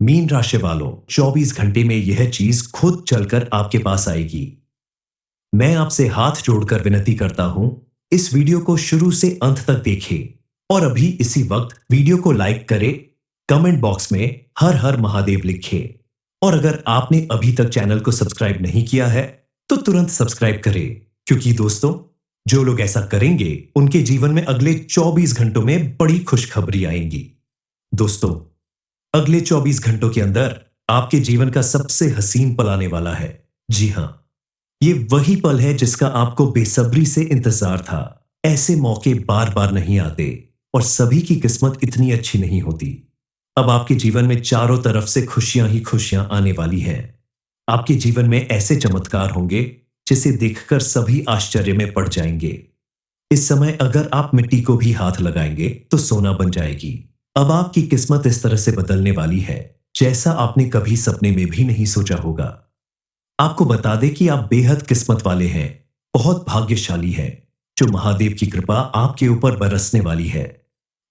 Mean राशि वालों, 24 घंटे में यह चीज खुद चलकर आपके पास आएगी। मैं आपसे हाथ जोड़कर विनती करता हूं, इस वीडियो को शुरू से अंत तक देखें और अभी इसी वक्त वीडियो को लाइक करें, कमेंट बॉक्स में हर हर महादेव लिखें। और अगर आपने अभी तक चैनल को सब्सक्राइब नहीं किया है तो तुरंत सब्सक्राइब करें, क्योंकि दोस्तों, जो लोग ऐसा करेंगे उनके जीवन में अगले 24 घंटों में बड़ी खुशखबरी आएंगी। दोस्तों, अगले 24 घंटों के अंदर आपके जीवन का सबसे हसीन पल आने वाला है। जी हां, ये वही पल है जिसका आपको बेसब्री से इंतजार था। ऐसे मौके बार बार नहीं आते और सभी की किस्मत इतनी अच्छी नहीं होती। अब आपके जीवन में चारों तरफ से खुशियां ही खुशियां आने वाली हैं। आपके जीवन में ऐसे चमत्कार होंगे जिसे देखकर सभी आश्चर्य में पड़ जाएंगे। इस समय अगर आप मिट्टी को भी हाथ लगाएंगे तो सोना बन जाएगी। अब आपकी किस्मत इस तरह से बदलने वाली है जैसा आपने कभी सपने में भी नहीं सोचा होगा। आपको बता दें कि आप बेहद किस्मत वाले हैं, बहुत भाग्यशाली हैं, जो महादेव की कृपा आपके ऊपर बरसने वाली है।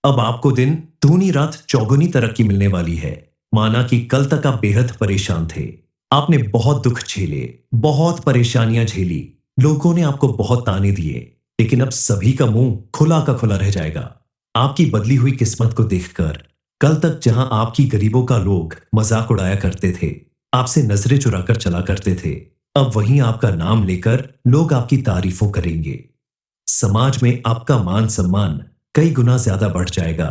अब आपको दिन दूनी रात चौगुनी तरक्की मिलने वाली है। माना कि कल तक आप बेहद परेशान थे, आपने बहुत दुख झेले, बहुत परेशानियां झेली, लोगों ने आपको बहुत ताने दिए, लेकिन अब सभी का मुंह खुला का खुला रह जाएगा आपकी बदली हुई किस्मत को देखकर। कल तक जहां आपकी गरीबों का लोग मजाक उड़ाया करते थे, आपसे नजरें चुराकर चला करते थे, अब वहीं आपका नाम लेकर लोग आपकी तारीफों करेंगे। समाज में आपका मान सम्मान कई गुना ज्यादा बढ़ जाएगा।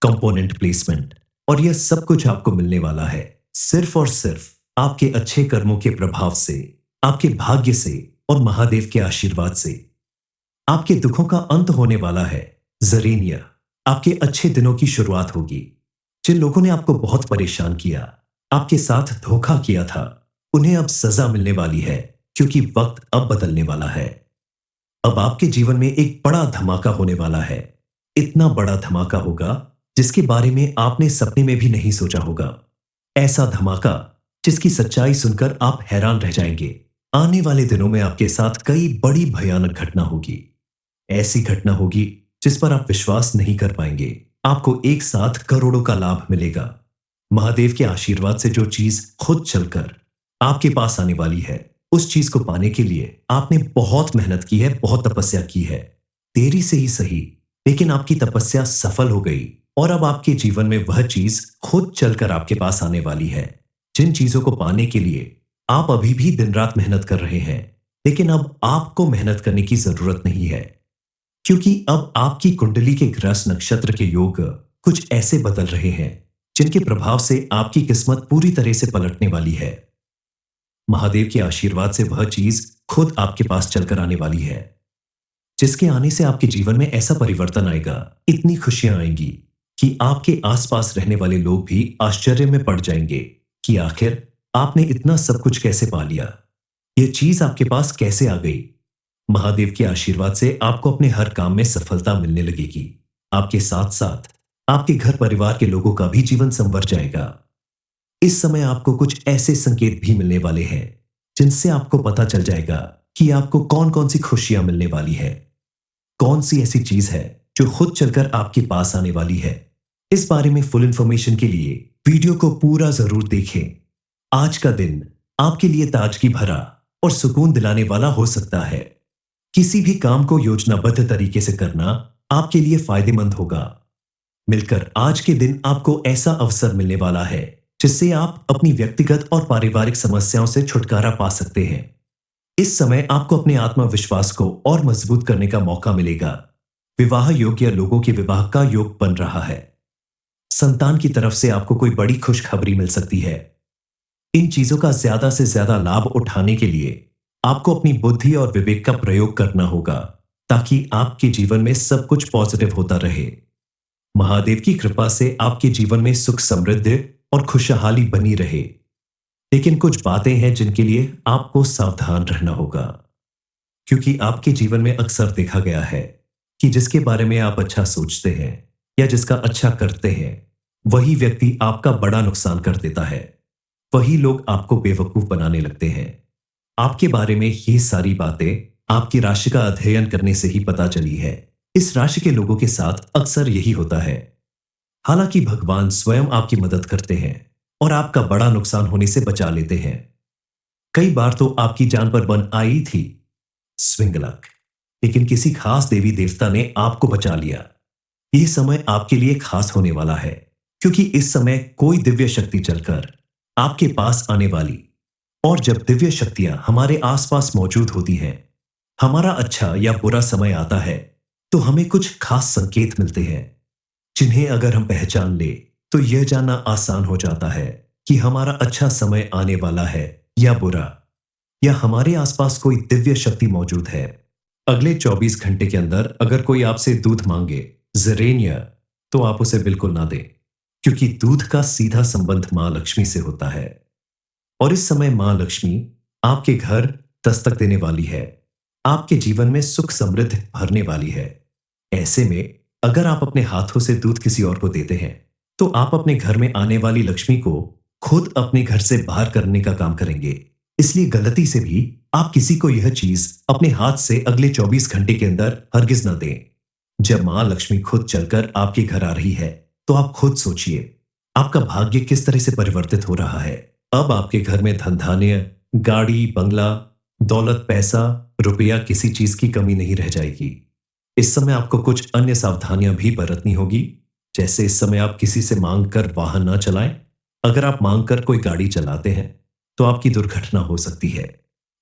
कंपोनेंट प्लेसमेंट और यह सब कुछ आपको मिलने वाला है सिर्फ और सिर्फ आपके अच्छे कर्मों के प्रभाव से, आपके भाग्य से और महादेव के आशीर्वाद से। आपके दुखों का अंत होने वाला है। जरीनिया, आपके अच्छे दिनों की शुरुआत होगी। जिन लोगों ने आपको बहुत परेशान किया, आपके साथ धोखा किया था, उन्हें अब सजा मिलने वाली है, क्योंकि वक्त अब बदलने वाला है। अब आपके जीवन में एक बड़ा धमाका होने वाला है। इतना बड़ा धमाका होगा जिसके बारे में आपने सपने में भी नहीं सोचा होगा। ऐसा धमाका जिसकी सच्चाई सुनकर आप हैरान रह जाएंगे। आने वाले दिनों में आपके साथ कई बड़ी भयानक घटना होगी। ऐसी घटना होगी जिस पर आप विश्वास नहीं कर पाएंगे। आपको एक साथ करोड़ों का लाभ मिलेगा। महादेव के आशीर्वाद से जो चीज खुद चलकर आपके पास आने वाली है, उस चीज को पाने के लिए आपने बहुत मेहनत की है, बहुत तपस्या की है। देरी से ही सही, लेकिन आपकी तपस्या सफल हो गई और अब आपके जीवन में वह चीज खुद चलकर आपके पास आने वाली है। जिन चीजों को पाने के लिए आप अभी भी दिन रात मेहनत कर रहे हैं, लेकिन अब आपको मेहनत करने की जरूरत नहीं है, क्योंकि अब आपकी कुंडली के ग्रस नक्षत्र के योग कुछ ऐसे बदल रहे हैं जिनके प्रभाव से आपकी किस्मत पूरी तरह से पलटने वाली है। महादेव के आशीर्वाद से वह चीज खुद आपके पास चलकर आने वाली है, जिसके आने से आपके जीवन में ऐसा परिवर्तन आएगा, इतनी खुशियां आएंगी कि आपके आसपास रहने वाले लोग भी आश्चर्य में पड़ जाएंगे कि आखिर आपने इतना सब कुछ कैसे पा लिया, यह चीज आपके पास कैसे आ गई। महादेव के आशीर्वाद से आपको अपने हर काम में सफलता मिलने लगेगी। आपके साथ साथ आपके घर परिवार के लोगों का भी जीवन संवर जाएगा। इस समय आपको कुछ ऐसे संकेत भी मिलने वाले हैं जिनसे आपको पता चल जाएगा कि आपको कौन कौन सी खुशियां मिलने वाली है, कौन सी ऐसी चीज है जो खुद चलकर आपके पास आने वाली है। इस बारे में फुल इंफॉर्मेशन के लिए वीडियो को पूरा जरूर देखें। आज का दिन आपके लिए ताजगी भरा और सुकून दिलाने वाला हो सकता है। किसी भी काम को योजनाबद्ध तरीके से करना आपके लिए फायदेमंद होगा। मिलकर आज के दिन आपको ऐसा अवसर मिलने वाला है जिससे आप अपनी व्यक्तिगत और पारिवारिक समस्याओं से छुटकारा पा सकते हैं। इस समय आपको अपने आत्मविश्वास को और मजबूत करने का मौका मिलेगा। विवाह योग्य लोगों के विवाह का योग बन रहा है। संतान की तरफ से आपको कोई बड़ी खुशखबरी मिल सकती है। इन चीजों का ज्यादा से ज्यादा लाभ उठाने के लिए आपको अपनी बुद्धि और विवेक का प्रयोग करना होगा, ताकि आपके जीवन में सब कुछ पॉजिटिव होता रहे। महादेव की कृपा से आपके जीवन में सुख समृद्धि और खुशहाली बनी रहे। लेकिन कुछ बातें हैं जिनके लिए आपको सावधान रहना होगा, क्योंकि आपके जीवन में अक्सर देखा गया है कि जिसके बारे में आप अच्छा सोचते हैं या जिसका अच्छा करते हैं, वही व्यक्ति आपका बड़ा नुकसान कर देता है। वही लोग आपको बेवकूफ बनाने लगते हैं। आपके बारे में ये सारी बातें आपकी राशि का अध्ययन करने से ही पता चली है। इस राशि के लोगों के साथ अक्सर यही होता है। हालांकि भगवान स्वयं आपकी मदद करते हैं और आपका बड़ा नुकसान होने से बचा लेते हैं। कई बार तो आपकी जान पर बन आई थी, स्विंग लक, लेकिन किसी खास देवी देवता ने आपको बचा लिया। यह समय आपके लिए खास होने वाला है, क्योंकि इस समय कोई दिव्य शक्ति चलकर आपके पास आने वाली। और जब दिव्य शक्तियां हमारे आसपास मौजूद होती हैं, हमारा अच्छा या बुरा समय आता है, तो हमें कुछ खास संकेत मिलते हैं, जिन्हें अगर हम पहचान ले तो यह जानना आसान हो जाता है कि हमारा अच्छा समय आने वाला है या बुरा, या हमारे आसपास कोई दिव्य शक्ति मौजूद है। अगले 24 घंटे के अंदर अगर कोई आपसे दूध मांगे, जरेनिया, तो आप उसे बिल्कुल ना दें, क्योंकि दूध का सीधा संबंध मां लक्ष्मी से होता है। और इस समय मां लक्ष्मी आपके घर दस्तक देने वाली है, आपके जीवन में सुख समृद्धि भरने वाली है। ऐसे में अगर आप अपने हाथों से दूध किसी और को देते हैं, तो आप अपने घर में आने वाली लक्ष्मी को खुद अपने घर से बाहर करने का काम करेंगे। इसलिए गलती से भी आप किसी को यह चीज अपने हाथ से अगले 24 घंटे के अंदर हरगिज न दें। जब मां लक्ष्मी खुद चलकर आपके घर आ रही है, तो आप खुद सोचिए, आपका भाग्य किस तरह से परिवर्तित हो रहा है। अब आपके घर में धन धान्य, गाड़ी, बंगला, दौलत, पैसा, रुपया, किसी चीज की कमी नहीं रह जाएगी। इस समय आपको कुछ अन्य सावधानियां भी बरतनी होगी, जैसे इस समय आप किसी से मांग कर वाहन न चलाएं। अगर आप मांग कर कोई गाड़ी चलाते हैं, तो आपकी दुर्घटना हो सकती है।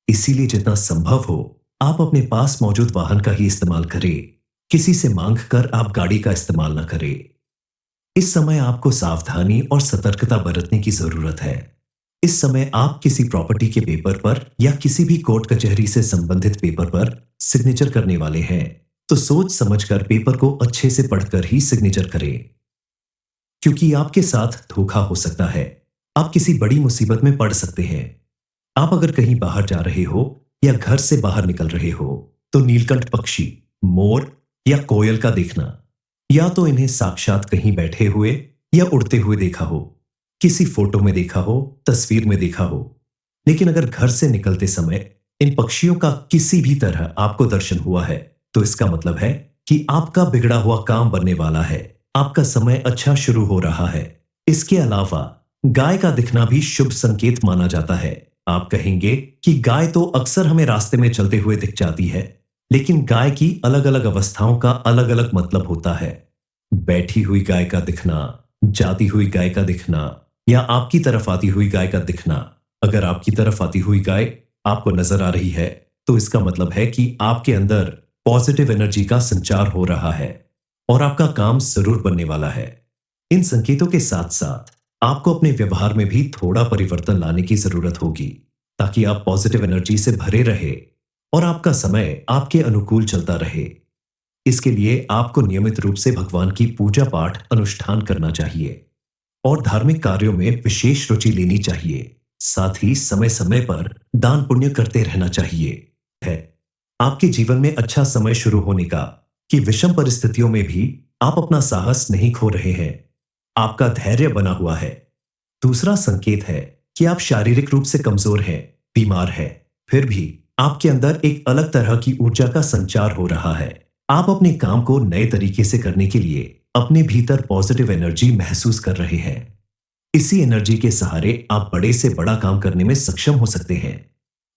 इसीलिए जितना संभव हो, आप अपने पास मौजूद वाहन का ही इस्तेमाल करें। किसी से मांग कर आप गाड़ी का इस्तेमाल न करें। इस समय आपको सावधानी और सतर्कता बरतने की जरूरत है। इस समय आप किसी प्रॉपर्टी के पेपर पर या किसी भी कोर्ट कचहरी से संबंधित पेपर पर सिग्नेचर करने वाले हैं, तो सोच समझकर पेपर को अच्छे से पढ़कर ही सिग्नेचर करें, क्योंकि आपके साथ धोखा हो सकता है। आप किसी बड़ी मुसीबत में पड़ सकते हैं। आप अगर कहीं बाहर जा रहे हो या घर से बाहर निकल रहे हो, तो नीलकंठ पक्षी, मोर या कोयल का देखना, या तो इन्हें साक्षात कहीं बैठे हुए या उड़ते हुए देखा हो, किसी फोटो में देखा हो, तस्वीर में देखा हो। लेकिन अगर घर से निकलते समय इन पक्षियों का किसी भी तरह आपको दर्शन हुआ है, तो इसका मतलब है कि आपका बिगड़ा हुआ काम बनने वाला है, आपका समय अच्छा शुरू हो रहा है। इसके अलावा गाय का दिखना भी शुभ संकेत माना जाता है। आप कहेंगे कि गाय तो अक्सर हमें रास्ते में चलते हुए दिख जाती है, लेकिन गाय की अलग अलग अवस्थाओं का अलग अलग मतलब होता है। बैठी हुई गाय का दिखना, जाती हुई गाय का दिखना, या आपकी तरफ आती हुई गाय का दिखना। अगर आपकी तरफ आती हुई गाय आपको नजर आ रही है, तो इसका मतलब है कि आपके अंदर पॉजिटिव एनर्जी का संचार हो रहा है और आपका काम जरूर बनने वाला है। इन संकेतों के साथ साथ आपको अपने व्यवहार में भी थोड़ा परिवर्तन लाने की जरूरत होगी, ताकि आप पॉजिटिव एनर्जी से भरे रहे और आपका समय आपके अनुकूल चलता रहे। इसके लिए आपको नियमित रूप से भगवान की पूजा पाठ अनुष्ठान करना चाहिए और धार्मिक कार्यों में विशेष रुचि लेनी चाहिए। साथ ही समय समय पर दान पुण्य करते रहना चाहिए। है आपके जीवन में अच्छा समय शुरू होने का, कि विषम परिस्थितियों में भी आप अपना साहस नहीं खो रहे हैं, आपका धैर्य बना हुआ है। दूसरा संकेत है कि आप शारीरिक रूप से कमजोर हैं, बीमार हैं, फिर भी आपके अंदर एक अलग तरह की ऊर्जा का संचार हो रहा है। आप अपने काम को नए तरीके से करने के लिए अपने भीतर पॉजिटिव एनर्जी महसूस कर रहे हैं। इसी एनर्जी के सहारे आप बड़े से बड़ा काम करने में सक्षम हो सकते हैं।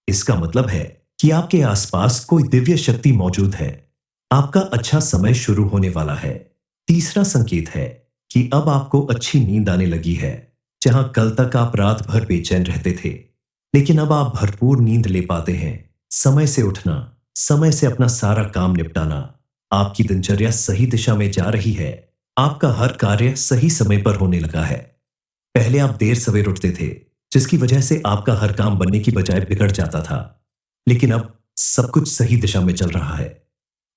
इसका मतलब है कि आपके आसपास कोई दिव्य शक्ति मौजूद है। आपका अच्छा समय शुरू होने वाला है। तीसरा संकेत है कि अब आपको अच्छी नींद आने लगी है। जहां कल तक आप रात भर बेचैन रहते थे, लेकिन अब आप भरपूर नींद ले पाते हैं। समय से उठना, समय से अपना सारा काम निपटाना, आपकी दिनचर्या सही दिशा में जा रही है। आपका हर कार्य सही समय पर होने लगा है। पहले आप देर सवेर उठते थे, जिसकी वजह से आपका हर काम बनने की बजाय बिगड़ जाता था, लेकिन अब सब कुछ सही दिशा में चल रहा है।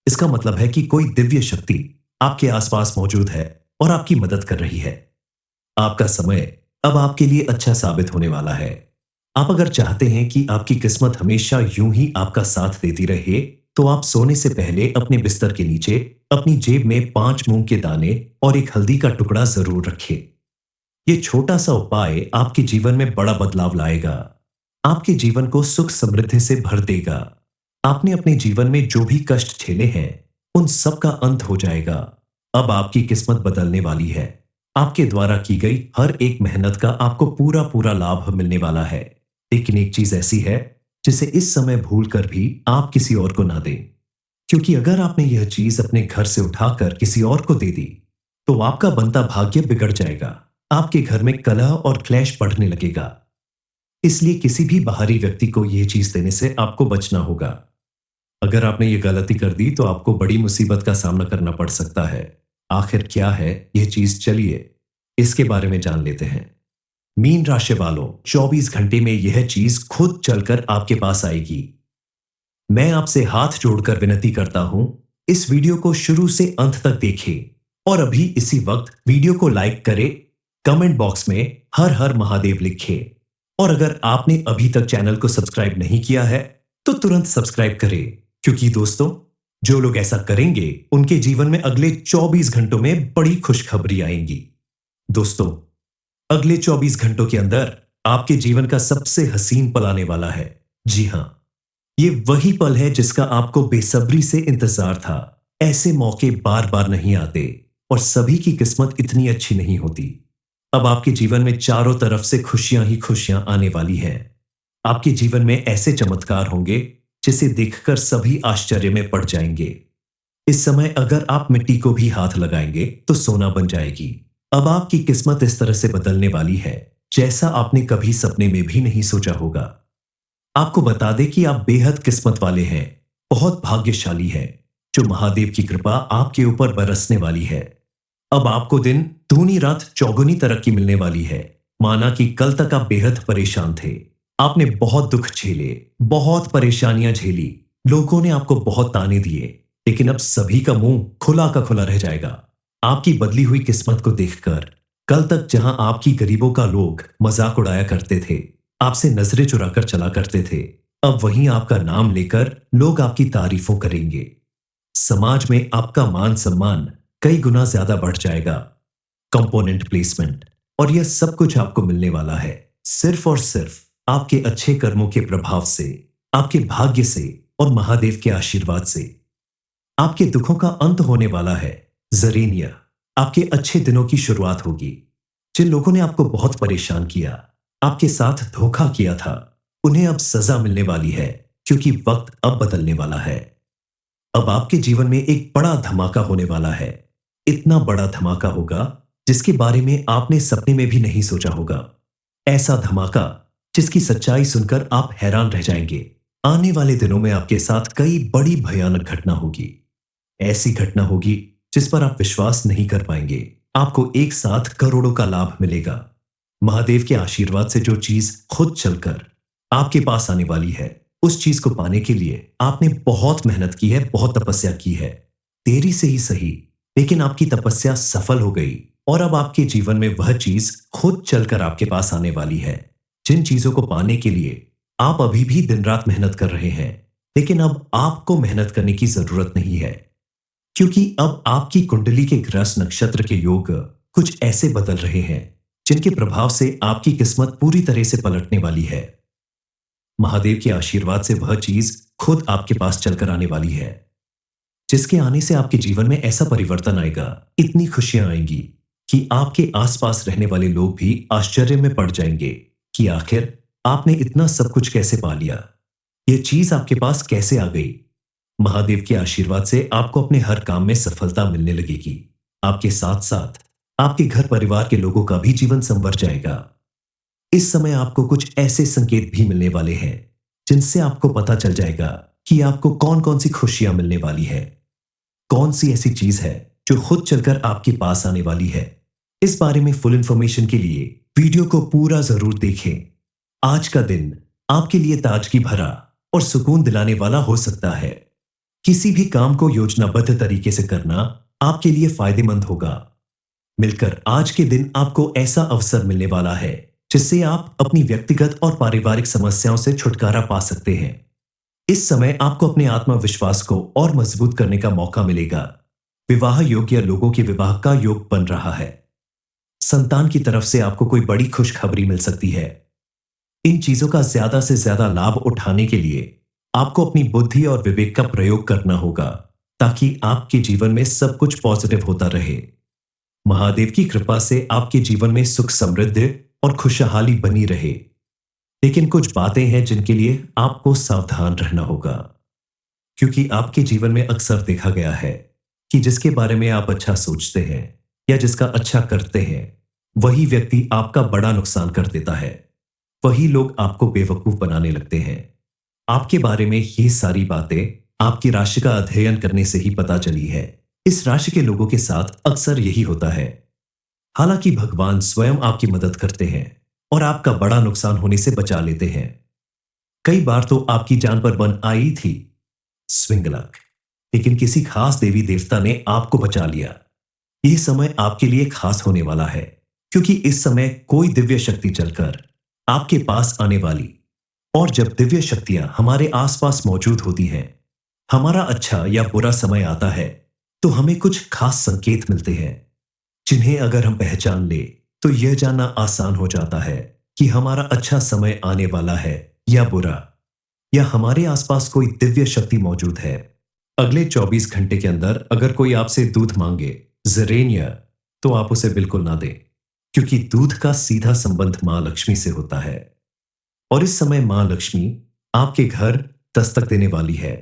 इसका मतलब है कि कोई दिव्य शक्ति आपके आसपास मौजूद है और आपकी मदद कर रही है। आपका समय अब आपके लिए अच्छा साबित होने वाला है। आप अगर चाहते हैं कि आपकी किस्मत हमेशा यूं ही आपका साथ देती रहे, तो आप सोने से पहले अपने बिस्तर के नीचे अपनी जेब में 5 मूंग के दाने और एक हल्दी का टुकड़ा जरूर रखें। यह छोटा सा उपाय आपके जीवन में बड़ा बदलाव लाएगा, आपके जीवन को सुख समृद्धि से भर देगा। आपने अपने जीवन में जो भी कष्ट झेले हैं, उन सब का अंत हो जाएगा। अब आपकी किस्मत बदलने वाली है। आपके द्वारा की गई हर एक मेहनत का आपको पूरा पूरा लाभ मिलने वाला है। लेकिन एक चीज ऐसी है जिसे इस समय भूल कर भी आप किसी और को ना दें, क्योंकि अगर आपने यह चीज अपने घर से उठाकर किसी और को दे दी तो आपका बनता भाग्य बिगड़ जाएगा। आपके घर में कलह और क्लेश बढ़ने लगेगा। इसलिए किसी भी बाहरी व्यक्ति को यह चीज देने से आपको बचना होगा। अगर आपने ये गलती कर दी तो आपको बड़ी मुसीबत का सामना करना पड़ सकता है। आखिर क्या है यह चीज, चलिए इसके बारे में जान लेते हैं। मीन राशि वालों, 24 घंटे में यह चीज खुद चलकर आपके पास आएगी। मैं आपसे हाथ जोड़कर विनती करता हूं, इस वीडियो को शुरू से अंत तक देखें और अभी इसी वक्त वीडियो को लाइक करें, कमेंट बॉक्स में हर हर महादेव लिखें और अगर आपने अभी तक चैनल को सब्सक्राइब नहीं किया है तो तुरंत सब्सक्राइब करें, क्योंकि दोस्तों जो लोग ऐसा करेंगे उनके जीवन में अगले 24 घंटों में बड़ी खुशखबरी आएंगी। दोस्तों, अगले 24 घंटों के अंदर आपके जीवन का सबसे हसीन पल आने वाला है। जी हां, ये वही पल है जिसका आपको बेसब्री से इंतजार था। ऐसे मौके बार बार नहीं आते और सभी की किस्मत इतनी अच्छी नहीं होती। अब आपके जीवन में चारों तरफ से खुशियां ही खुशियां आने वाली हैं। आपके जीवन में ऐसे चमत्कार होंगे जिसे देखकर सभी आश्चर्य में पड़ जाएंगे। इस समय अगर आप मिट्टी को भी हाथ लगाएंगे तो सोना बन जाएगी। अब आपकी किस्मत इस तरह से बदलने वाली है जैसा आपने कभी सपने में भी नहीं सोचा होगा। आपको बता दें कि आप बेहद किस्मत वाले हैं, बहुत भाग्यशाली हैं, जो महादेव की कृपा आपके ऊपर बरसने वाली है। अब आपको दिन दूनी रात चौगुनी तरक्की मिलने वाली है। माना कि कल तक आप बेहद परेशान थे, आपने बहुत दुख झेले, बहुत परेशानियां झेली, लोगों ने आपको बहुत ताने दिए, लेकिन अब सभी का मुंह खुला का खुला रह जाएगा आपकी बदली हुई किस्मत को देखकर। कल तक जहां आपकी गरीबों का लोग मजाक उड़ाया करते थे, आपसे नजरें चुराकर चला करते थे, अब वहीं आपका नाम लेकर लोग आपकी तारीफों करेंगे। समाज में आपका मान सम्मान कई गुना ज्यादा बढ़ जाएगा। कंपोनेंट प्लेसमेंट और यह सब कुछ आपको मिलने वाला है सिर्फ और सिर्फ आपके अच्छे कर्मों के प्रभाव से, आपके भाग्य से और महादेव के आशीर्वाद से। आपके दुखों का अंत होने वाला है। जरीनिया, आपके अच्छे दिनों की शुरुआत होगी। जिन लोगों ने आपको बहुत परेशान किया, आपके साथ धोखा किया था, उन्हें अब सजा मिलने वाली है, क्योंकि वक्त अब बदलने वाला है। अब आपके जीवन में एक बड़ा धमाका होने वाला है। इतना बड़ा धमाका होगा जिसके बारे में आपने सपने में भी नहीं सोचा होगा। ऐसा धमाका जिसकी सच्चाई सुनकर आप हैरान रह जाएंगे। आने वाले दिनों में आपके साथ कई बड़ी भयानक घटना होगी। ऐसी घटना होगी जिस पर आप विश्वास नहीं कर पाएंगे। आपको एक साथ करोड़ों का लाभ मिलेगा। महादेव के आशीर्वाद से जो चीज खुद चलकर आपके पास आने वाली है, उस चीज को पाने के लिए आपने बहुत मेहनत की है, बहुत तपस्या की है। देरी से ही सही, लेकिन आपकी तपस्या सफल हो गई और अब आपके जीवन में वह चीज खुद चलकर आपके पास आने वाली है। जिन चीजों को पाने के लिए आप अभी भी दिन रात मेहनत कर रहे हैं, लेकिन अब आपको मेहनत करने की जरूरत नहीं है, क्योंकि अब आपकी कुंडली के ग्रस नक्षत्र के योग कुछ ऐसे बदल रहे हैं जिनके प्रभाव से आपकी किस्मत पूरी तरह से पलटने वाली है। महादेव के आशीर्वाद से वह चीज खुद आपके पास चलकर आने वाली है, जिसके आने से आपके जीवन में ऐसा परिवर्तन आएगा, इतनी खुशियां आएंगी कि आपके आसपास रहने वाले लोग भी आश्चर्य में पड़ जाएंगे कि आखिर आपने इतना सब कुछ कैसे पा लिया, यह चीज आपके पास कैसे आ गई। महादेव के आशीर्वाद से आपको अपने हर काम में सफलता मिलने लगेगी। आपके साथ साथ आपके घर परिवार के लोगों का भी जीवन संवर जाएगा। इस समय आपको कुछ ऐसे संकेत भी मिलने वाले हैं जिनसे आपको पता चल जाएगा कि आपको कौन कौन सी खुशियां मिलने वाली है, कौन सी ऐसी चीज है जो खुद चलकर आपके पास आने वाली है। इस बारे में फुल इंफॉर्मेशन के लिए वीडियो को पूरा जरूर देखें। आज का दिन आपके लिए ताजगी भरा और सुकून दिलाने वाला हो सकता है। किसी भी काम को योजनाबद्ध तरीके से करना आपके लिए फायदेमंद होगा। मिलकर आज के दिन आपको ऐसा अवसर मिलने वाला है जिससे आप अपनी व्यक्तिगत और पारिवारिक समस्याओं से छुटकारा पा सकते हैं। इस समय आपको अपने आत्मविश्वास को और मजबूत करने का मौका मिलेगा। विवाह योग्य लोगों के विवाह का योग बन रहा है। संतान की तरफ से आपको कोई बड़ी खुशखबरी मिल सकती है। इन चीजों का ज्यादा से ज्यादा लाभ उठाने के लिए आपको अपनी बुद्धि और विवेक का प्रयोग करना होगा, ताकि आपके जीवन में सब कुछ पॉजिटिव होता रहे। महादेव की कृपा से आपके जीवन में सुख समृद्धि और खुशहाली बनी रहे। लेकिन कुछ बातें हैं जिनके लिए आपको सावधान रहना होगा, क्योंकि आपके जीवन में अक्सर देखा गया है कि जिसके बारे में आप अच्छा सोचते हैं या जिसका अच्छा करते हैं, वही व्यक्ति आपका बड़ा नुकसान कर देता है। वही लोग आपको बेवकूफ बनाने लगते हैं। आपके बारे में ये सारी बातें आपकी राशि का अध्ययन करने से ही पता चली है। इस राशि के लोगों के साथ अक्सर यही होता है। हालांकि भगवान स्वयं आपकी मदद करते हैं और आपका बड़ा नुकसान होने से बचा लेते हैं। कई बार तो आपकी जान पर बन आई थी स्विंग लक, लेकिन किसी खास देवी देवता ने आपको बचा लिया। यह समय आपके लिए खास होने वाला है, क्योंकि इस समय कोई दिव्य शक्ति चलकर आपके पास आने वाली। और जब दिव्य शक्तियां हमारे आसपास मौजूद होती हैं, हमारा अच्छा या बुरा समय आता है, तो हमें कुछ खास संकेत मिलते हैं, जिन्हें अगर हम पहचान ले तो यह जानना आसान हो जाता है कि हमारा अच्छा समय आने वाला है या बुरा, या हमारे आसपास कोई दिव्य शक्ति मौजूद है। अगले 24 घंटे के अंदर अगर कोई आपसे दूध मांगे जरेनिया, तो आप उसे बिल्कुल ना दें, क्योंकि दूध का सीधा संबंध मां लक्ष्मी से होता है। और इस समय मां लक्ष्मी आपके घर दस्तक देने वाली है,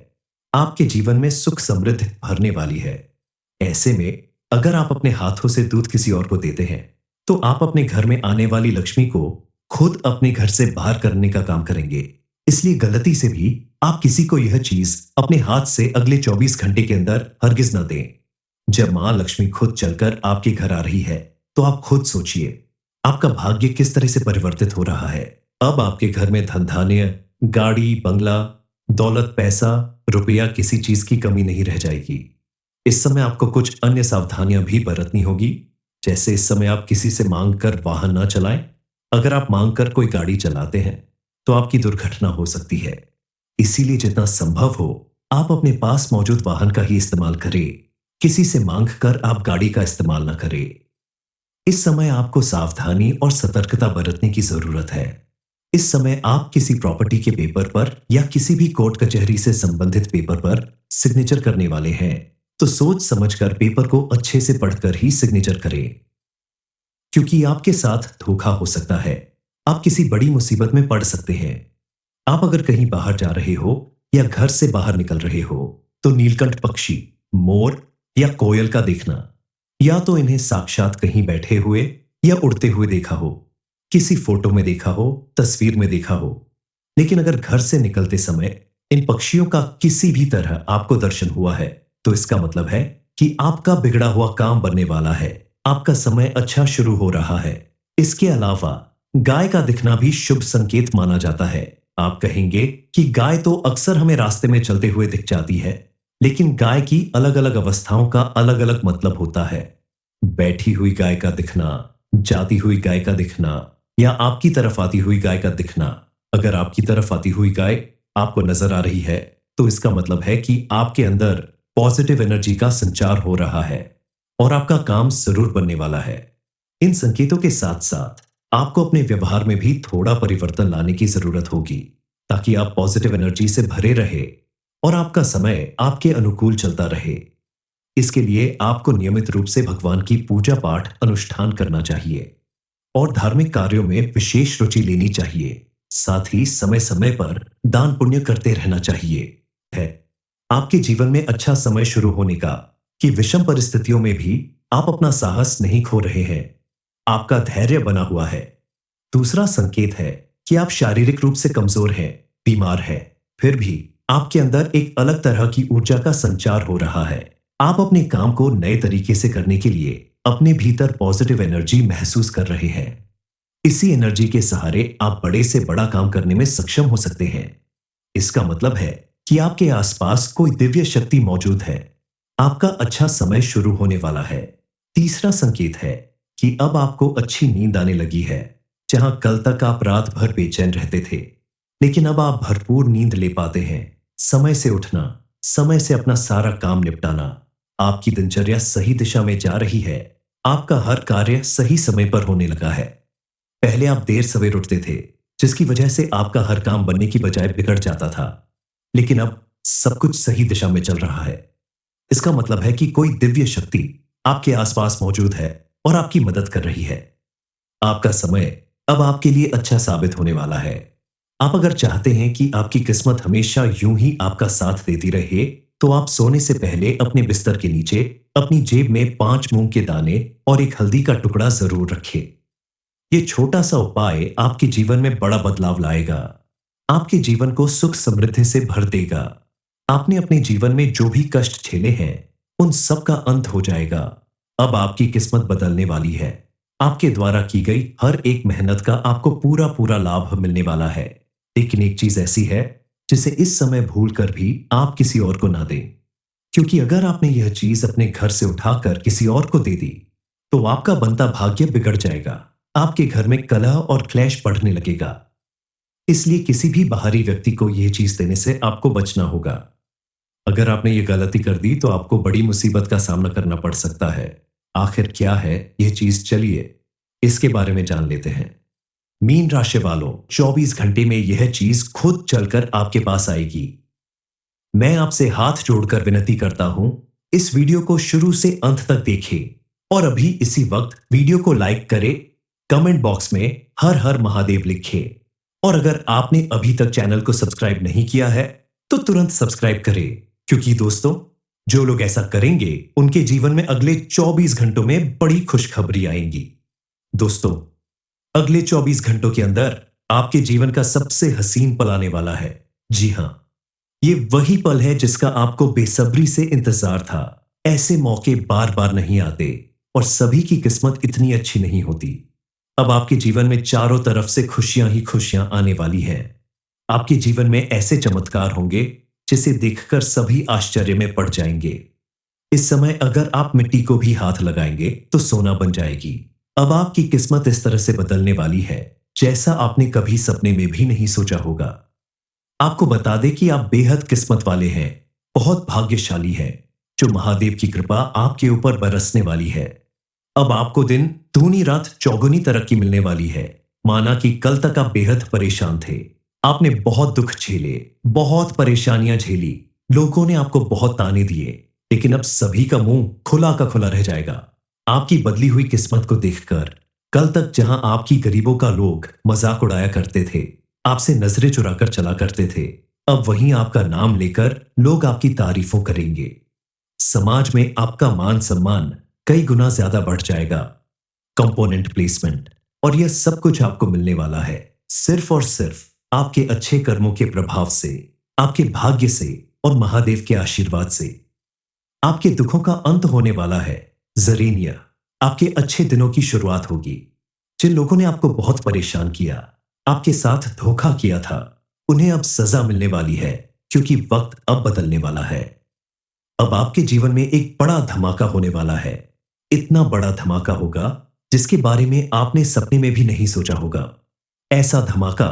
आपके जीवन में सुख समृद्धि भरने वाली है। ऐसे में अगर आप अपने हाथों से दूध किसी और को देते हैं, तो आप अपने घर में आने वाली लक्ष्मी को खुद अपने घर से बाहर करने का काम करेंगे। इसलिए गलती से भी आप किसी को यह चीज अपने हाथ से अगले 24 घंटे के अंदर हरगिज न दें। जब मां लक्ष्मी खुद चलकर आपके घर आ रही है, तो आप खुद सोचिए आपका भाग्य किस तरह से परिवर्तित हो रहा है। अब आपके घर में धन धान्य, गाड़ी, बंगला, दौलत, पैसा, रुपया, किसी चीज की कमी नहीं रह जाएगी। इस समय आपको कुछ अन्य सावधानियां भी बरतनी होगी, जैसे इस समय आप किसी से मांग कर वाहन ना चलाएं। अगर आप मांग कर कोई गाड़ी चलाते हैं, तो आपकी दुर्घटना हो सकती है। इसीलिए जितना संभव हो आप अपने पास मौजूद वाहन का ही इस्तेमाल करें। किसी से मांग कर आप गाड़ी का इस्तेमाल न करें। इस समय आपको सावधानी और सतर्कता बरतने की जरूरत है। इस समय आप किसी प्रॉपर्टी के पेपर पर या किसी भी कोर्ट कचहरी से संबंधित पेपर पर सिग्नेचर करने वाले हैं, तो सोच समझकर पेपर को अच्छे से पढ़कर ही सिग्नेचर करें, क्योंकि आपके साथ धोखा हो सकता है। आप किसी बड़ी मुसीबत में पड़ सकते हैं। आप अगर कहीं बाहर जा रहे हो या घर से बाहर निकल रहे हो, तो नीलकंठ पक्षी, मोर या कोयल का देखना, या तो इन्हें साक्षात कहीं बैठे हुए या उड़ते हुए देखा हो, किसी फोटो में देखा हो, तस्वीर में देखा हो। लेकिन अगर घर से निकलते समय इन पक्षियों का किसी भी तरह आपको दर्शन हुआ है, तो इसका मतलब है कि आपका बिगड़ा हुआ काम बनने वाला है, आपका समय अच्छा शुरू हो रहा है। इसके अलावा गाय का दिखना भी शुभ संकेत माना जाता है। आप कहेंगे कि गाय तो अक्सर हमें रास्ते में चलते हुए दिख जाती है, लेकिन गाय की अलग अलग अवस्थाओं का अलग अलग मतलब होता है। बैठी हुई गाय का दिखना, जाती हुई गाय का दिखना, या आपकी तरफ आती हुई गाय का दिखना। अगर आपकी तरफ आती हुई गाय आपको नजर आ रही है, तो इसका मतलब है कि आपके अंदर पॉजिटिव एनर्जी का संचार हो रहा है और आपका काम जरूर बनने वाला है। इन संकेतों के साथ साथ आपको अपने व्यवहार में भी थोड़ा परिवर्तन लाने की जरूरत होगी, ताकि आप पॉजिटिव एनर्जी से भरे रहे और आपका समय आपके अनुकूल चलता रहे। इसके लिए आपको नियमित रूप से भगवान की पूजा पाठ अनुष्ठान करना चाहिए और धार्मिक कार्यों में विशेष रुचि लेनी चाहिए। साथ ही समय समय पर दान पुण्य करते रहना चाहिए। है आपके जीवन में अच्छा समय शुरू होने का कि विषम परिस्थितियों में भी आप अपना साहस नहीं खो रहे हैं, आपका धैर्य बना हुआ है। दूसरा संकेत है कि आप शारीरिक रूप से कमजोर हैं, बीमार हैं, फिर भी आपके अंदर एक अलग तरह की ऊर्जा का संचार हो रहा है। आप अपने काम को नए तरीके से करने के लिए अपने भीतर पॉजिटिव एनर्जी महसूस कर रहे हैं। इसी एनर्जी के सहारे आप बड़े से बड़ा काम करने में सक्षम हो सकते हैं। इसका मतलब है कि आपके आसपास कोई दिव्य शक्ति मौजूद है। आपका अच्छा समय शुरू होने वाला है। तीसरा संकेत है कि अब आपको अच्छी नींद आने लगी है। जहां कल तक आप रात भर बेचैन रहते थे, लेकिन अब आप भरपूर नींद ले पाते हैं। समय से उठना, समय से अपना सारा काम निपटाना, आपकी दिनचर्या सही दिशा में जा रही है। आपका हर कार्य सही समय पर होने लगा है। पहले आप देर सवेर उठते थे, जिसकी वजह से आपका हर काम बनने की बजाय बिगड़ जाता था, लेकिन अब सब कुछ सही दिशा में चल रहा है। इसका मतलब है कि कोई दिव्य शक्ति आपके आसपास मौजूद है और आपकी मदद कर रही है। आपका समय अब आपके लिए अच्छा साबित होने वाला है। आप अगर चाहते हैं कि आपकी किस्मत हमेशा यूं ही आपका साथ देती रहे, तो आप सोने से पहले अपने बिस्तर के नीचे अपनी जेब में 5 मूंग के दाने और एक हल्दी का टुकड़ा जरूर रखें। ये छोटा सा उपाय आपके जीवन में बड़ा बदलाव लाएगा। आपके जीवन को सुख समृद्धि से भर देगा। आपने अपने जीवन में जो भी कष्ट झेले हैं, उन सब का अंत हो जाएगा। अब आपकी किस्मत बदलने वाली है। आपके द्वारा की गई हर एक मेहनत का आपको पूरा पूरा लाभ मिलने वाला है। लेकिन एक चीज ऐसी है जिसे इस समय भूल कर भी आप किसी और को ना दें, क्योंकि अगर आपने यह चीज अपने घर से उठाकर किसी और को दे दी, तो आपका बनता भाग्य बिगड़ जाएगा। आपके घर में कलह और क्लेश बढ़ने लगेगा। इसलिए किसी भी बाहरी व्यक्ति को यह चीज देने से आपको बचना होगा। अगर आपने ये गलती कर दी तो आपको बड़ी मुसीबत का सामना करना पड़ सकता है। आखिर क्या है यह चीज, चलिए इसके बारे में जान लेते हैं। मीन राशि वालों, 24 घंटे में यह चीज खुद चलकर आपके पास आएगी। मैं आपसे हाथ जोड़कर विनती करता हूं, इस वीडियो को शुरू से अंत तक देखें और अभी इसी वक्त वीडियो को लाइक करें, कमेंट बॉक्स में हर हर महादेव लिखें। और अगर आपने अभी तक चैनल को सब्सक्राइब नहीं किया है, तो तुरंत सब्सक्राइब करें, क्योंकि दोस्तों, जो लोग ऐसा करेंगे उनके जीवन में अगले 24 घंटों में बड़ी खुशखबरी आएंगी। दोस्तों, अगले 24 घंटों के अंदर आपके जीवन का सबसे हसीन पल आने वाला है। जी हां, ये वही पल है जिसका आपको बेसब्री से इंतजार था। ऐसे मौके बार बार नहीं आते और सभी की किस्मत इतनी अच्छी नहीं होती। अब आपके जीवन में चारों तरफ से खुशियां ही खुशियां आने वाली हैं। आपके जीवन में ऐसे चमत्कार होंगे जिसे देखकर सभी आश्चर्य में पड़ जाएंगे। इस समय अगर आप मिट्टी को भी हाथ लगाएंगे तो सोना बन जाएगी। अब आपकी किस्मत इस तरह से बदलने वाली है जैसा आपने कभी सपने में भी नहीं सोचा होगा। आपको बता दें कि आप बेहद किस्मत वाले हैं, बहुत भाग्यशाली हैं, जो महादेव की कृपा आपके ऊपर बरसने वाली है। अब आपको दिन दूनी रात चौगुनी तरक्की मिलने वाली है। माना कि कल तक आप बेहद परेशान थे। आपने बहुत दुख झेले, बहुत परेशानियां झेली, लोगों ने आपको बहुत ताने दिए, लेकिन अब सभी का मुंह खुला का खुला रह जाएगा आपकी बदली हुई किस्मत को देखकर। कल तक जहां आपकी गरीबों का लोग मजाक उड़ाया करते थे, आपसे नजरें चुराकर चला करते थे, अब वहीं आपका नाम लेकर लोग आपकी तारीफों करेंगे। समाज में आपका मान सम्मान कई गुना ज्यादा बढ़ जाएगा। कंपोनेंट प्लेसमेंट और यह सब कुछ आपको मिलने वाला है सिर्फ और सिर्फ आपके अच्छे कर्मों के प्रभाव से, आपके भाग्य से और महादेव के आशीर्वाद से। आपके दुखों का अंत होने वाला है। जरीनिया, आपके अच्छे दिनों की शुरुआत होगी। जिन लोगों ने आपको बहुत परेशान किया, आपके साथ धोखा किया था, उन्हें अब सजा मिलने वाली है, क्योंकि वक्त अब बदलने वाला है। अब आपके जीवन में एक बड़ा धमाका होने वाला है। इतना बड़ा धमाका होगा जिसके बारे में आपने सपने में भी नहीं सोचा होगा। ऐसा धमाका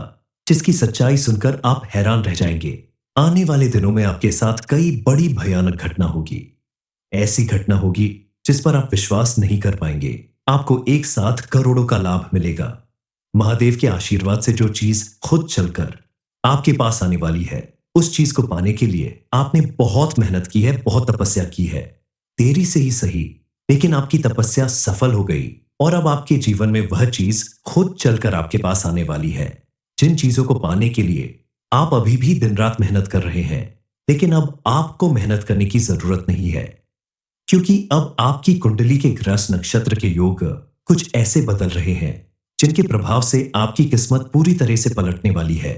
जिसकी सच्चाई सुनकर आप हैरान रह जाएंगे। आने वाले दिनों में आपके साथ कई बड़ी भयानक घटना होगी। ऐसी घटना होगी जिस पर आप विश्वास नहीं कर पाएंगे। आपको एक साथ करोड़ों का लाभ मिलेगा। महादेव के आशीर्वाद से जो चीज खुद चलकर आपके पास आने वाली है, उस चीज को पाने के लिए आपने बहुत मेहनत की है, बहुत तपस्या की है। देरी से ही सही, लेकिन आपकी तपस्या सफल हो गई और अब आपके जीवन में वह चीज खुद चलकर आपके पास आने वाली है। जिन चीजों को पाने के लिए आप अभी भी दिन रात मेहनत कर रहे हैं, लेकिन अब आपको मेहनत करने की जरूरत नहीं है, क्योंकि अब आपकी कुंडली के ग्रस नक्षत्र के योग कुछ ऐसे बदल रहे हैं जिनके प्रभाव से आपकी किस्मत पूरी तरह से पलटने वाली है।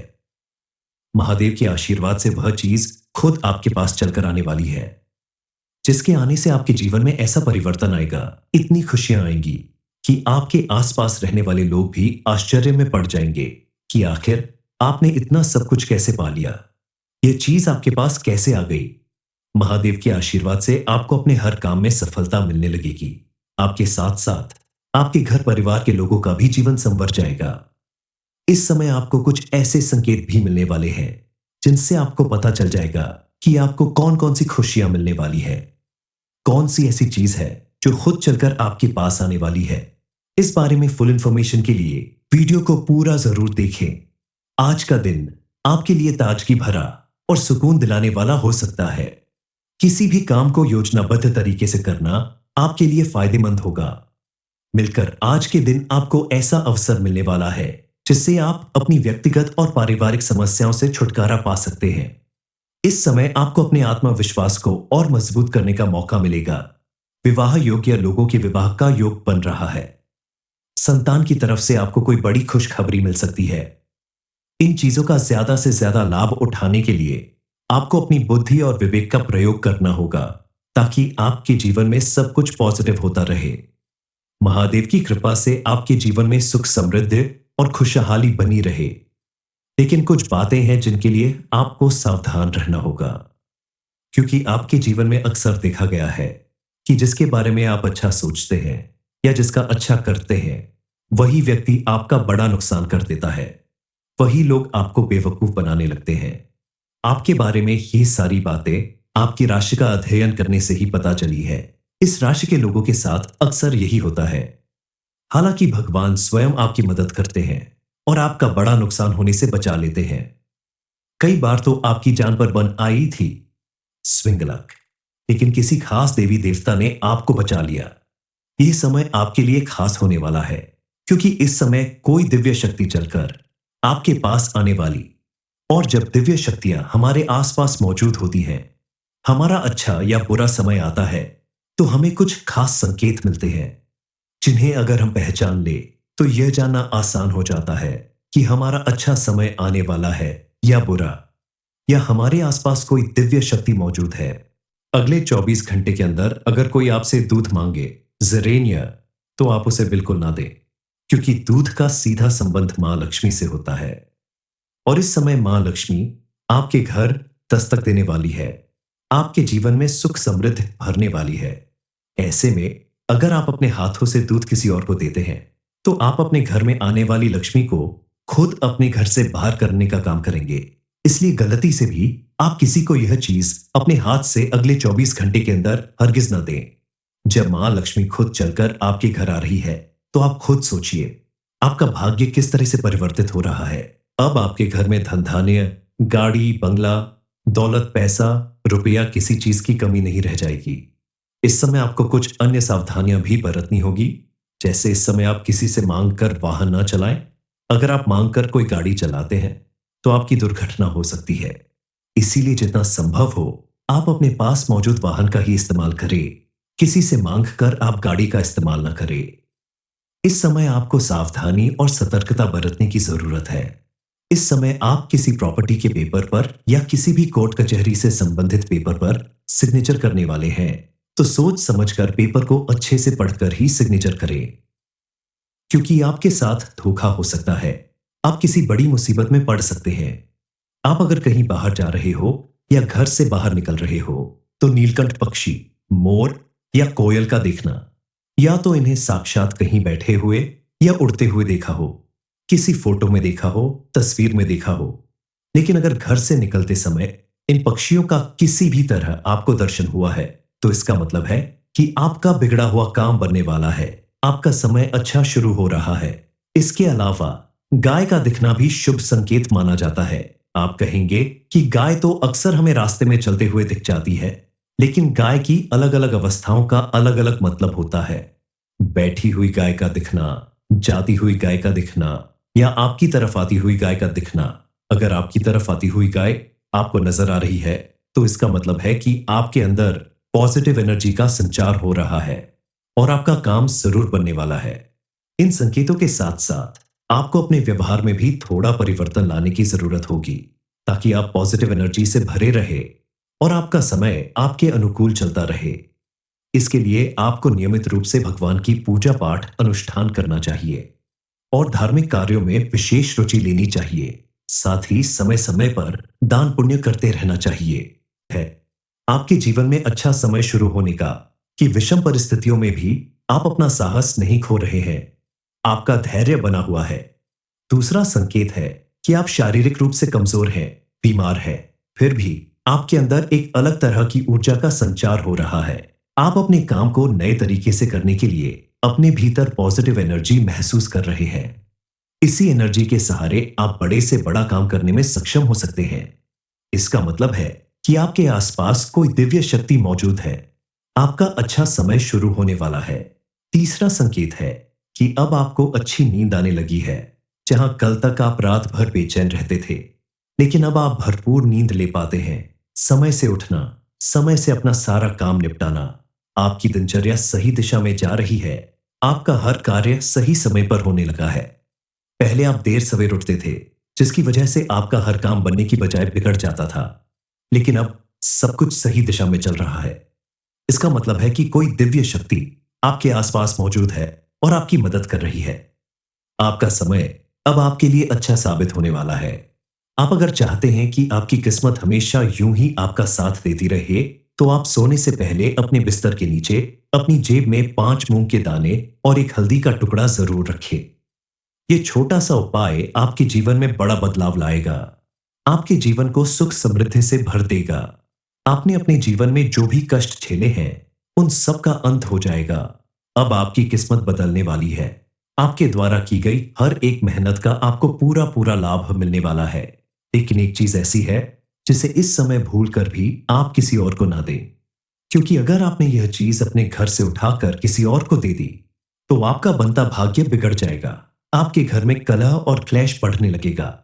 महादेव के आशीर्वाद से वह चीज खुद आपके पास चलकर आने वाली है, जिसके आने से आपके जीवन में ऐसा परिवर्तन आएगा, इतनी खुशियां आएंगी कि आपके आसपास रहने वाले लोग भी आश्चर्य में पड़ जाएंगे कि आखिर आपने इतना सब कुछ कैसे पा लिया, यह चीज आपके पास कैसे आ गई। महादेव के आशीर्वाद से आपको अपने हर काम में सफलता मिलने लगेगी। आपके साथ साथ आपके घर परिवार के लोगों का भी जीवन संवर जाएगा। इस समय आपको कुछ ऐसे संकेत भी मिलने वाले हैं जिनसे आपको पता चल जाएगा कि आपको कौन कौन सी खुशियां मिलने वाली है, कौन सी ऐसी चीज है जो खुद चलकर आपके पास आने वाली है। इस बारे में फुल इंफॉर्मेशन के लिए वीडियो को पूरा जरूर देखें। आज का दिन आपके लिए ताजगी भरा और सुकून दिलाने वाला हो सकता है। किसी भी काम को योजनाबद्ध तरीके से करना आपके लिए फायदेमंद होगा। मिलकर आज के दिन आपको ऐसा अवसर मिलने वाला है जिससे आप अपनी व्यक्तिगत और पारिवारिक समस्याओं से छुटकारा पा सकते हैं। इस समय आपको अपने आत्मविश्वास को और मजबूत करने का मौका मिलेगा। विवाह योग्य लोगों के विवाह का योग बन रहा है। संतान की तरफ से आपको कोई बड़ी खुशखबरी मिल सकती है। इन चीजों का ज्यादा से ज्यादा लाभ उठाने के लिए आपको अपनी बुद्धि और विवेक का प्रयोग करना होगा ताकि आपके जीवन में सब कुछ पॉजिटिव होता रहे। महादेव की कृपा से आपके जीवन में सुख समृद्धि और खुशहाली बनी रहे। लेकिन कुछ बातें हैं जिनके लिए आपको सावधान रहना होगा, क्योंकि आपके जीवन में अक्सर देखा गया है कि जिसके बारे में आप अच्छा सोचते हैं या जिसका अच्छा करते हैं, वही व्यक्ति आपका बड़ा नुकसान कर देता है। वही लोग आपको बेवकूफ बनाने लगते हैं। आपके बारे में ये सारी बातें आपकी राशि का अध्ययन करने से ही पता चली है। इस राशि के लोगों के साथ अक्सर यही होता है। हालांकि भगवान स्वयं आपकी मदद करते हैं और आपका बड़ा नुकसान होने से बचा लेते हैं। कई बार तो आपकी जान पर बन आई थी स्विंग लक, लेकिन किसी खास देवी देवता ने आपको बचा लिया। यह समय आपके लिए खास होने वाला है, क्योंकि इस समय कोई दिव्य शक्ति चलकर आपके पास आने वाली। और जब दिव्य शक्तियां हमारे आसपास मौजूद होती हैं, हमारा अच्छा या बुरा समय आता है, तो हमें कुछ खास संकेत मिलते हैं जिन्हें अगर हम पहचान ले तो यह जानना आसान हो जाता है कि हमारा अच्छा समय आने वाला है या बुरा, या हमारे आसपास कोई दिव्य शक्ति मौजूद है। अगले 24 घंटे के अंदर अगर कोई आपसे दूध मांगे, ज़रेनिया, तो आप उसे बिल्कुल ना दें, क्योंकि दूध का सीधा संबंध मां लक्ष्मी से होता है। और इस समय मां लक्ष्मी आपके घर दस्तक देने वाली है, आपके जीवन में सुख समृद्धि भरने वाली है। ऐसे में अगर आप अपने हाथों से दूध किसी और को देते हैं, तो आप अपने घर में आने वाली लक्ष्मी को खुद अपने घर से बाहर करने का काम करेंगे। इसलिए गलती से भी आप किसी को यह चीज अपने हाथ से अगले 24 घंटे के अंदर हरगिज ना दें। जब मां लक्ष्मी खुद चलकर आपके घर आ रही है, तो आप खुद सोचिए आपका भाग्य किस तरह से परिवर्तित हो रहा है। अब आपके घर में धन धान्य, गाड़ी, बंगला, दौलत, पैसा, रुपया, किसी चीज की कमी नहीं रह जाएगी। इस समय आपको कुछ अन्य सावधानियां भी बरतनी होगी, जैसे इस समय आप किसी से मांग कर वाहन ना चलाएं। अगर आप मांग कर कोई गाड़ी चलाते हैं, तो आपकी दुर्घटना हो सकती है। इसीलिए जितना संभव हो आप अपने पास मौजूद वाहन का ही इस्तेमाल करें। किसी से मांग कर आप गाड़ी का इस्तेमाल ना करें। इस समय आपको सावधानी और सतर्कता बरतने की जरूरत है। इस समय आप किसी प्रॉपर्टी के पेपर पर या किसी भी कोर्ट कचहरी से संबंधित पेपर पर सिग्नेचर करने वाले हैं, तो सोच समझकर पेपर को अच्छे से पढ़कर ही सिग्नेचर करें, क्योंकि आपके साथ धोखा हो सकता है। आप किसी बड़ी मुसीबत में पड़ सकते हैं। आप अगर कहीं बाहर जा रहे हो या घर से बाहर निकल रहे हो, तो नीलकंठ पक्षी, मोर या कोयल का देखना, या तो इन्हें साक्षात कहीं बैठे हुए या उड़ते हुए देखा हो, किसी फोटो में देखा हो, तस्वीर में देखा हो। लेकिन अगर घर से निकलते समय इन पक्षियों का किसी भी तरह आपको दर्शन हुआ है, तो इसका मतलब है कि आपका बिगड़ा हुआ काम बनने वाला है। आपका समय अच्छा शुरू हो रहा है। इसके अलावा गाय का दिखना भी शुभ संकेत माना जाता है। आप कहेंगे कि गाय तो अक्सर हमें रास्ते में चलते हुए दिख जाती है, लेकिन गाय की अलग अलग अवस्थाओं का अलग अलग मतलब होता है। बैठी हुई गाय का दिखना, जाती हुई गाय का दिखना, या आपकी तरफ आती हुई गाय का दिखना। अगर आपकी तरफ आती हुई गाय आपको नजर आ रही है, तो इसका मतलब है कि आपके अंदर पॉजिटिव एनर्जी का संचार हो रहा है और आपका काम जरूर बनने वाला है। इन संकेतों के साथ साथ आपको अपने व्यवहार में भी थोड़ा परिवर्तन लाने की जरूरत होगी, ताकि आप पॉजिटिव एनर्जी से भरे रहे और आपका समय आपके अनुकूल चलता रहे। इसके लिए आपको नियमित रूप से भगवान की पूजा पाठ अनुष्ठान करना चाहिए और धार्मिक कार्यों में विशेष रुचि लेनी चाहिए। साथ ही समय समय पर दान पुण्य करते रहना चाहिए। है आपके जीवन में अच्छा समय शुरू होने का कि विषम परिस्थितियों में भी आप अपना साहस नहीं खो रहे हैं। आपका धैर्य बना हुआ है। दूसरा संकेत है कि आप शारीरिक रूप से कमजोर हैं, बीमार हैं, फिर भी आपके अंदर एक अलग तरह की ऊर्जा का संचार हो रहा है। आप अपने काम को नए तरीके से करने के लिए अपने भीतर पॉजिटिव एनर्जी महसूस कर रहे हैं। इसी एनर्जी के सहारे आप बड़े से बड़ा काम करने में सक्षम हो सकते हैं। इसका मतलब है कि आपके आसपास कोई दिव्य शक्ति मौजूद है। आपका अच्छा समय शुरू होने वाला है। तीसरा संकेत है कि अब आपको अच्छी नींद आने लगी है। जहां कल तक आप रात भर बेचैन रहते थे, लेकिन अब आप भरपूर नींद ले पाते हैं। समय से उठना, समय से अपना सारा काम निपटाना, आपकी दिनचर्या सही दिशा में जा रही है। आपका हर कार्य सही समय पर होने लगा है। पहले आप देर सवेर उठते थे, जिसकी वजह से आपका हर काम बनने की बजाय बिगड़ जाता था। लेकिन अब सब कुछ सही दिशा में चल रहा है। इसका मतलब है कि कोई दिव्य शक्ति आपके आसपास मौजूद है और आपकी मदद कर रही है। आपका समय अब आपके लिए अच्छा साबित होने वाला है। आप अगर चाहते हैं कि आपकी किस्मत हमेशा यूं ही आपका साथ देती रहे, तो आप सोने से पहले अपने बिस्तर के नीचे अपनी जेब में 5 मूंग के दाने और एक हल्दी का टुकड़ा जरूर रखें। ये छोटा सा उपाय आपके जीवन में बड़ा बदलाव लाएगा। आपके जीवन को सुख समृद्धि से भर देगा। आपने अपने जीवन में जो भी कष्ट झेले हैं, उन सब का अंत हो जाएगा। अब आपकी किस्मत बदलने वाली है। आपके द्वारा की गई हर एक मेहनत का आपको पूरा पूरा लाभ मिलने वाला है। लेकिन एक चीज ऐसी है जिसे इस समय भूल कर भी आप किसी और को ना दें, क्योंकि अगर आपने यह चीज अपने घर से उठाकर किसी और को दे दी, तो आपका बनता भाग्य बिगड़ जाएगा। आपके घर में कलह और क्लेश बढ़ने लगेगा।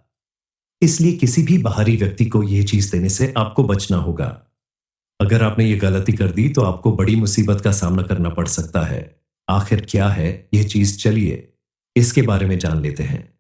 इसलिए किसी भी बाहरी व्यक्ति को यह चीज देने से आपको बचना होगा। अगर आपने ये गलती कर दी तो आपको बड़ी मुसीबत का सामना करना पड़ सकता है। आखिर क्या है यह चीज, चलिए इसके बारे में जान लेते हैं।